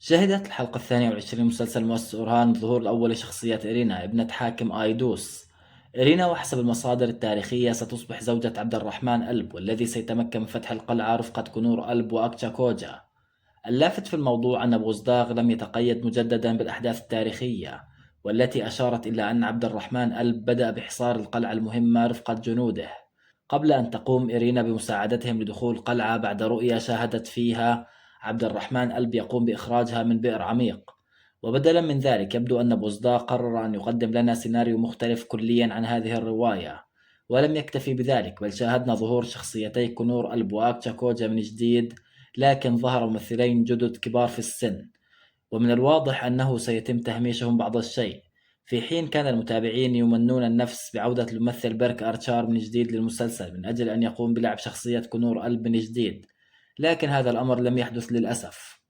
شهدت الحلقة 22 من مسلسل مؤسس أورهان الظهور الأول لشخصية إيرينا ابنة حاكم آيدوس. إيرينا وحسب المصادر التاريخية ستصبح زوجة عبد الرحمن ألب، والذي سيتمكن من فتح القلعة رفقة كنور ألب وأكتشا كوجا. اللافت في الموضوع أن بوزداغ لم يتقيد مجددا بالأحداث التاريخية، والتي أشارت إلى أن عبد الرحمن ألب بدأ بحصار القلعة المهمة رفقة جنوده، قبل أن تقوم إيرينا بمساعدتهم لدخول القلعة بعد رؤية شاهدت فيها عبد الرحمن ألب يقوم بإخراجها من بئر عميق. وبدلا من ذلك يبدو أن بوزداغ قرر أن يقدم لنا سيناريو مختلف كليا عن هذه الرواية، ولم يكتفي بذلك بل شاهدنا ظهور شخصيتي كنور ألب وأكتشا كوجا من جديد، لكن ظهر ممثلين جدد كبار في السن، ومن الواضح أنه سيتم تهميشهم بعض الشيء، في حين كان المتابعين يمنون النفس بعودة الممثل بيرك أرشار من جديد للمسلسل من أجل أن يقوم بلعب شخصية كنور ألب من جديد، لكن هذا الأمر لم يحدث للأسف.